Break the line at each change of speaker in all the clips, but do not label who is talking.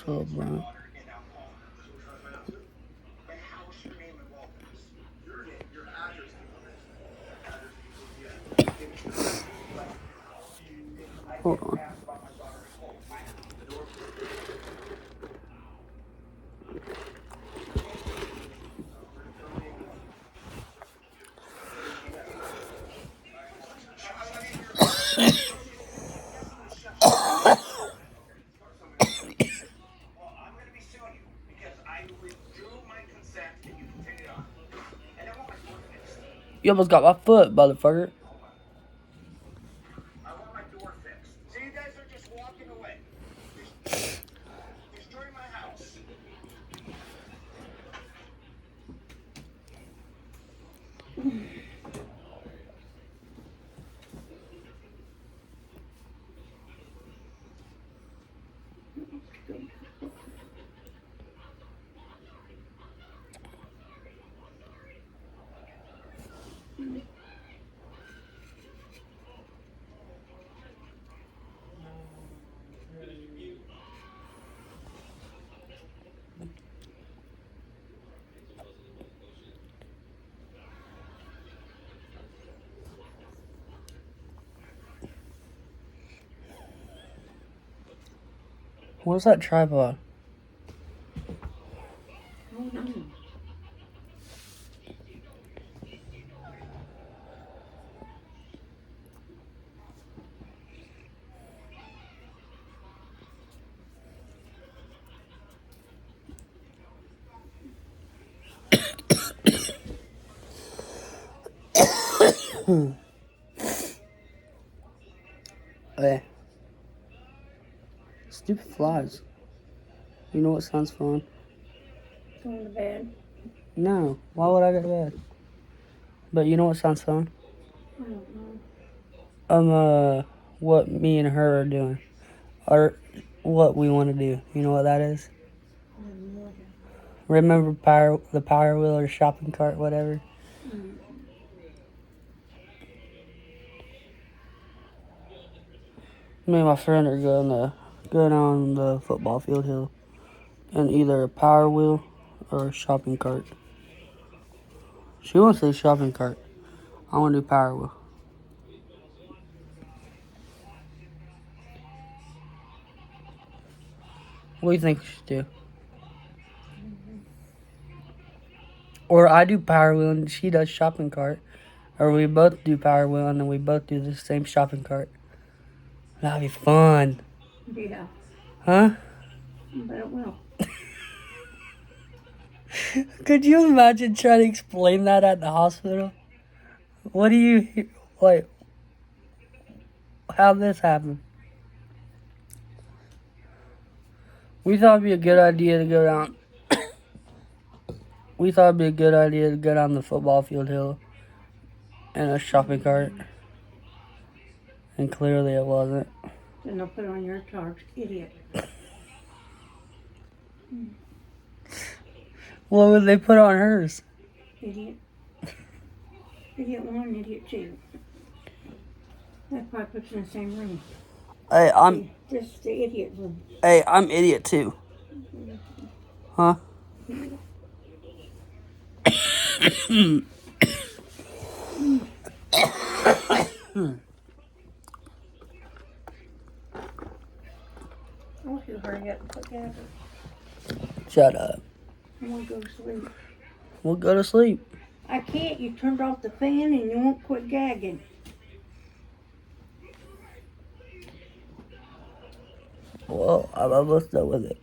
So, bro. Hold on. You almost got my foot, motherfucker. What's that tripod? Hey. Stupid flies. You know what sounds fun?
Going to bed.
No. Why would I go to bed? But you know what sounds fun?
I don't know.
What me and her are doing. Or what we want to do. You know what that is?
I have no idea.
Remember the power wheel or shopping cart, whatever? Me and my friend are going on the football field hill in either a power wheel or a shopping cart. She wants to say shopping cart. I want to do power wheel. What do you think we should do? Or I do power wheel and she does shopping cart. Or we both do power wheel and then we both do the same shopping cart. That'd be fun.
Yeah,
Huh?
but it will.
Could you imagine trying to explain that at the hospital? What do you, like, how'd this happen? We thought it'd be a good idea to go down. We thought it'd be a good idea to go down the football field hill in a shopping cart. And clearly it wasn't.
Then they'll put it on your charge. Idiot.
What would they put on hers?
Idiot. Idiot 1, idiot 2. That probably puts you in the same room.
Hey, I'm
Just the idiot room.
Hey, I'm idiot too. Huh?
I want you to hurry up and put gas.
Shut up.
I want to go to sleep.
We'll go to sleep.
I can't. You turned off the fan and you won't quit gagging.
Well, I'm almost done with it.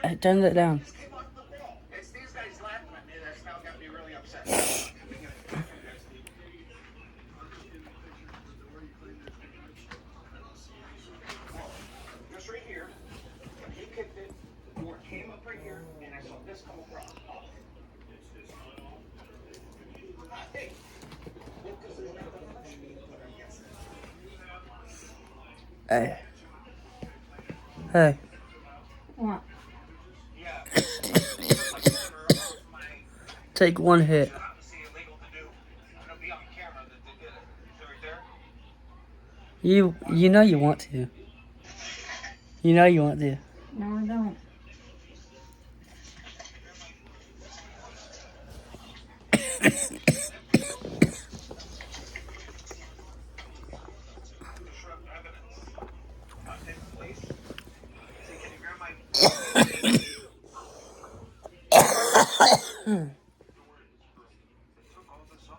Hey, turn it down.
It's these guys laughing at me that's now got me really upset. Just right here, when he kicked it, the door came up right here, and I saw
Hey. Hey.
What?
Yeah. My camera or my
Take one hit.
obviously illegal to do. It'll be on camera that they did it. Is it right there?
You know you want to. You know you want to.
No, I don't.
Disrupt evidence. Take the police. Say, can you grab my... Took all this off.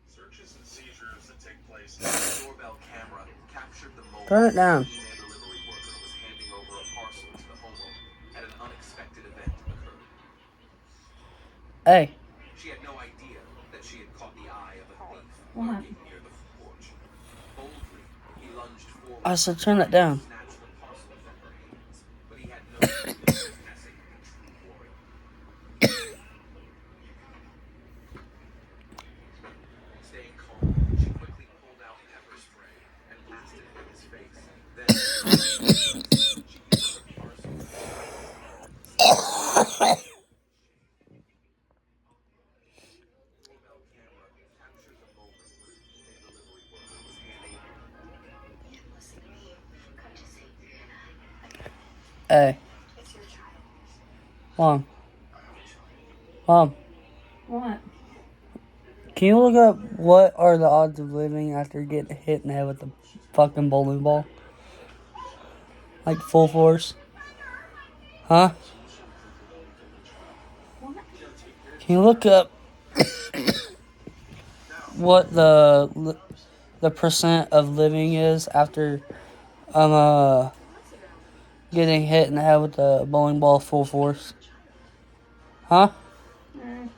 Searches and seizures that take place. The doorbell camera captured the moment
Turn it down.
the email delivery worker was handing over a parcel to the homeowner and an unexpected event occurred.
Hey.
She had no idea that she had caught the eye of a thief
What?
lurking near the porch. Boldly, he lunged forward.
I said turn it down.
Snatched the parcel from her hands, but he had no clue that he was messing with a true warrior. Staying calm, she quickly pulled out pepper spray and blasted it in his face. Then she used the parcel to strike his doorbell camera captured the moment when an email delivery worker was handing
Hey. Mom. Mom.
What?
Can you look up what are the odds of living after getting hit in the head with a fucking bowling ball? Like full force? Huh?
What?
Can you look up what the percent of living is after getting hit in the head with a bowling ball full force? Huh?
Mm.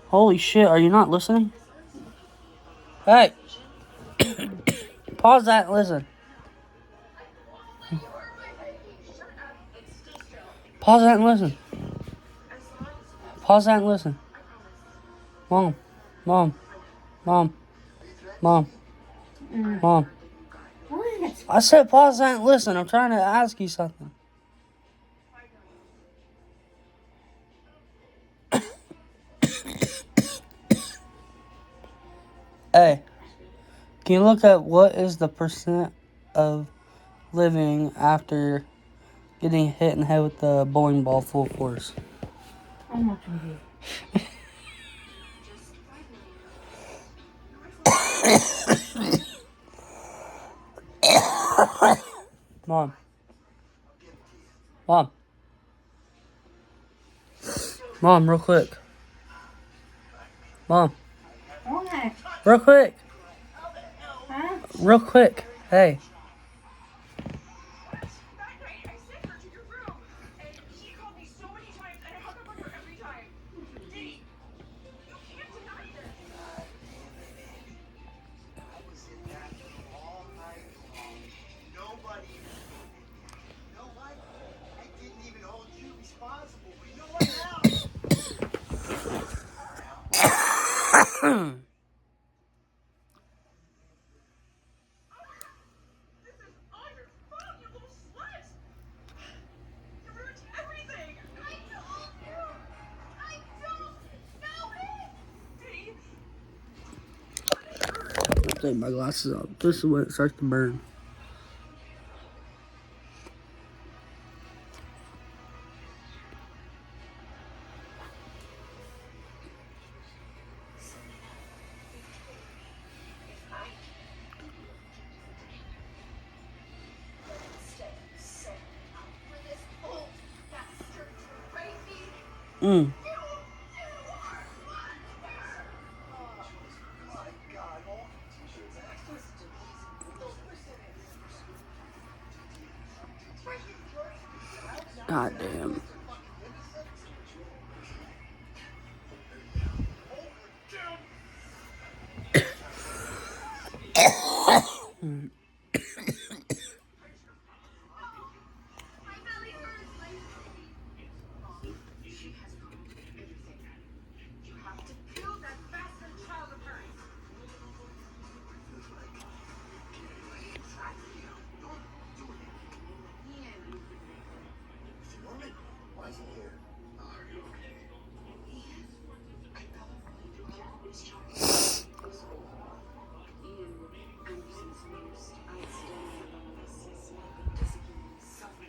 Holy shit, are you not listening? Hey! Pause that and listen. Pause that and listen. Pause that and listen. Mom. Mom. Mom. Mom.
Mm.
Mom.
What?
I said pause that and listen. I'm trying to ask you something. Hey, can you look at what is the percent of living after getting hit in the head with the bowling ball full force?
I'm watching you.
Mom. Mom. Mom, real quick. Mom,
What?
real quick.
Huh?
Real quick. Hey.
That night, I sent her to your room, and she called me so many times, and I hung up on her every time. Dee, you can't deny this.
I was in that room all night long. Nobody even told me. You know what? I didn't even hold you responsible, but you know what now?
This is all your fault, you little slut. You ruined everything. I told you. I don't know it. Dee,
Take my glasses off. This is when it starts to burn.
for this old bastard to rape me.
Mm.
My God, all t-shirts access to those percentages.
God damn.
My belly hurts.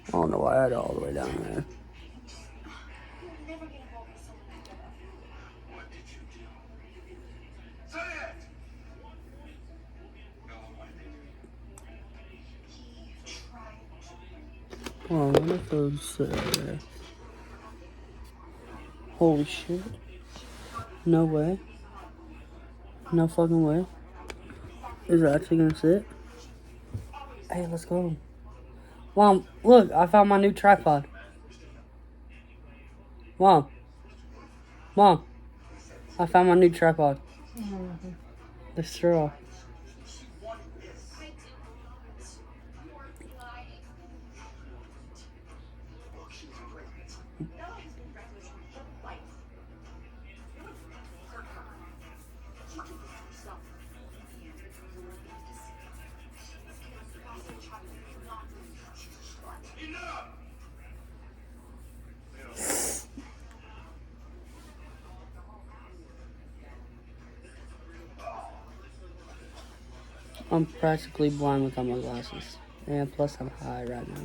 I don't know why I had it all the way down there.
Never get involved with someone like that.
What did you do? Say it! No, what did
He tried to.
Oh, what if those, holy shit. No way. No fucking way. Is it actually gonna sit? Hey, let's go. Mom, look, I found my new tripod. Mom. Mom. I found my new tripod.
Mhm.
The straw.
Enough!
I'm practically blind without my glasses. And plus I'm high right now.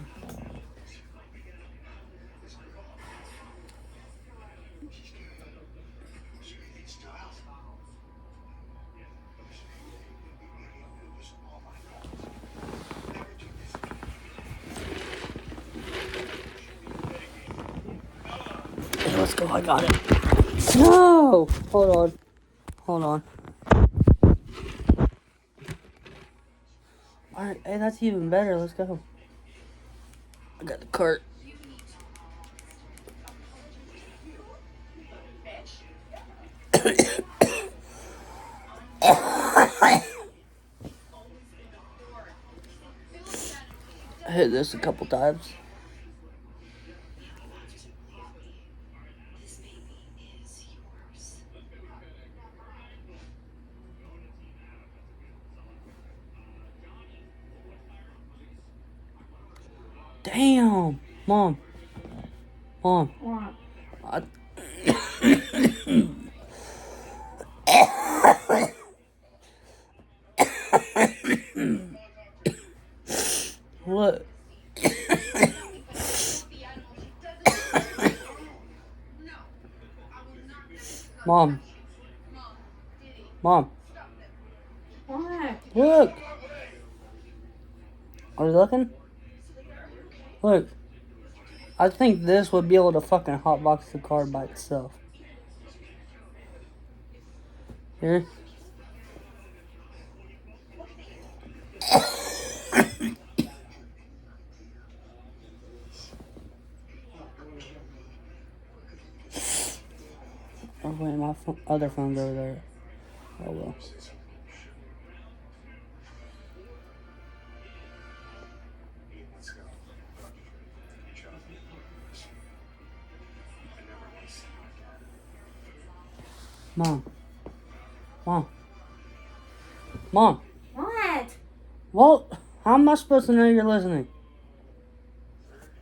Hey, let's go, I got it. No! Hold on. Hold on. Alright, hey, that's even better. Let's go. I got the cart. I hit this a couple times.
This baby is yours.
Damn! Mom. Mom.
What?
What? Mom. Mom.
What?
Look. Are you looking? Look. I think this would be able to fucking hotbox the car by itself. Here. Oh wait, my other phone's over there. Oh well. Mom. Mom. Mom.
What?
Well, how am I supposed to know you're listening?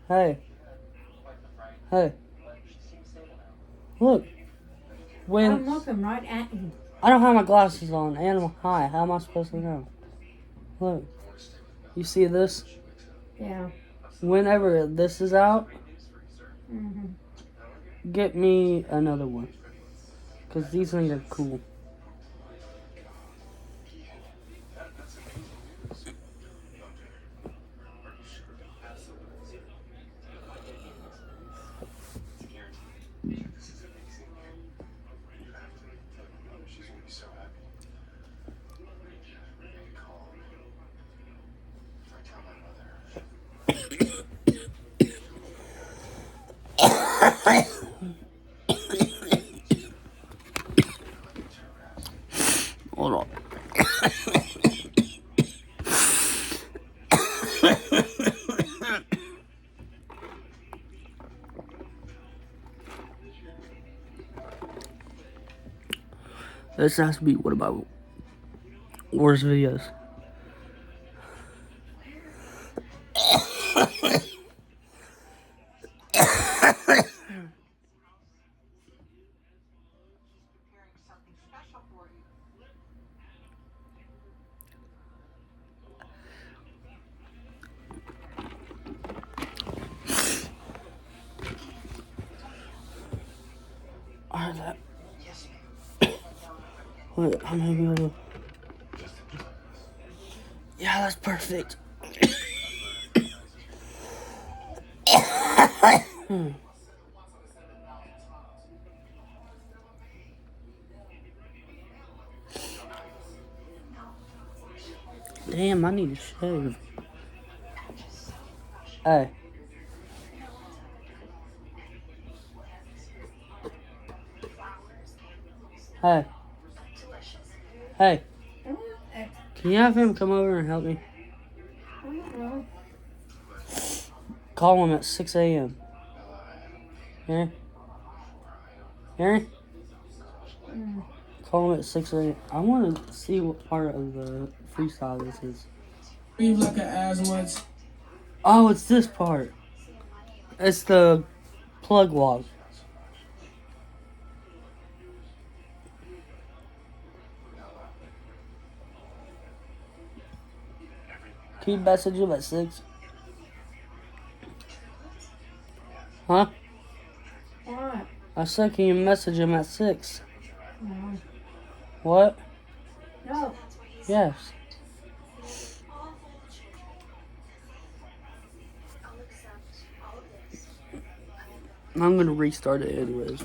Hey. Hey. Look.
I'm
When
looking right at you.
I don't have my glasses on and I'm high, how am I supposed to know? Look. You see this?
Yeah.
Whenever this is out,
Mhm.
get me another one. Because these things are cool. Hold on. This has to be one of my worst videos. heard that. Wait, I'm gonna be able to. Yeah, that's perfect. Damn, I need to shave. Hey. Hey. Hey. Can you have him come over and help me?
I don't know.
Call him at 6 a.m. Here? Here? Call him at 6 a.m. I want to see what part of the freestyle this is.
Breathe like an asthma.
Oh, it's this part. It's the plug walk. Can you message him at 6? Huh?
What?
I said, can you message him at 6?
No.
What?
No.
Yes. I'm gonna restart it anyways.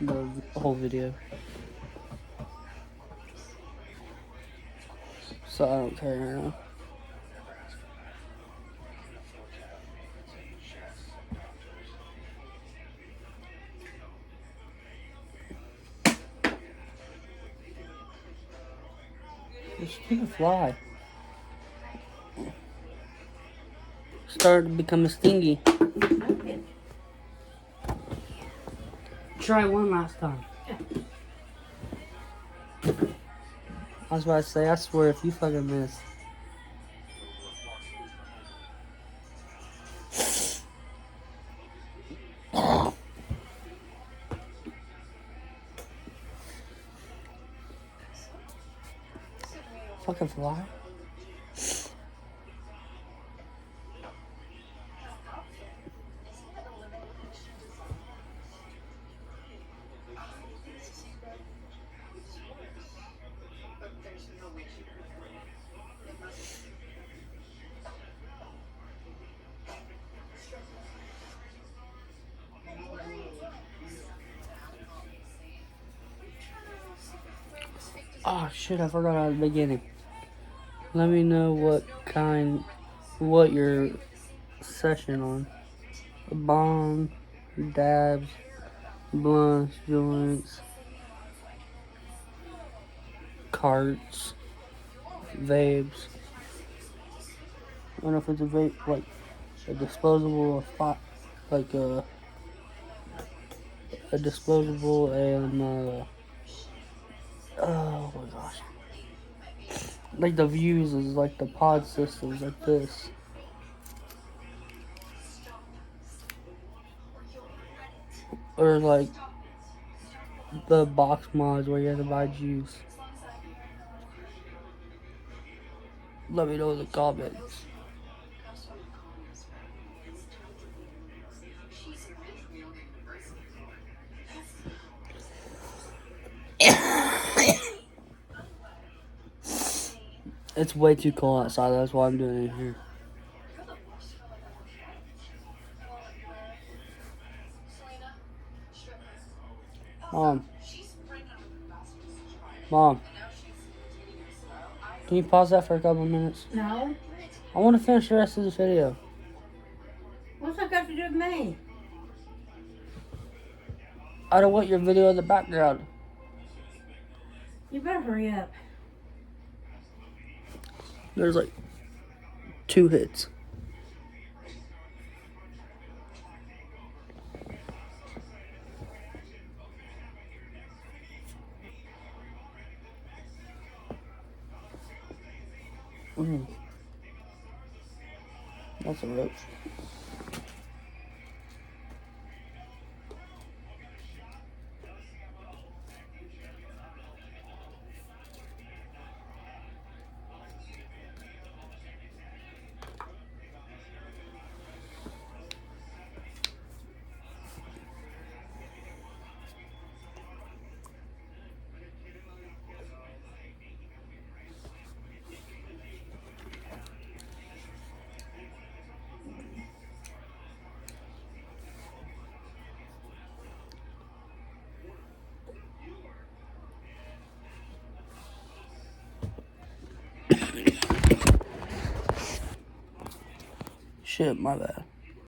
The whole video. So I don't care now. It's gonna fly. Started to become a stingy.
Okay.
Try one last time. I was about to say, I swear, if you fucking miss. Fucking fly. Oh shit, I forgot at the beginning. Let me know what you're session on. Bomb, dabs, blunts, joints, carts, vapes. I don't know if it's a vape, like a disposable or spot, like a disposable and oh my gosh. Like the views is like the pod systems like this. Or like the box mods where you have to buy juice. Let me know in the comments. It's way too cold outside, that's why I'm doing it here. Mom, can you pause that for a couple minutes?
No.
I want to finish the rest of this video.
What's that got to do with me?
I don't want your video in the background.
You better hurry up.
There's like 2 hits. That's a roach. Shit, my bad.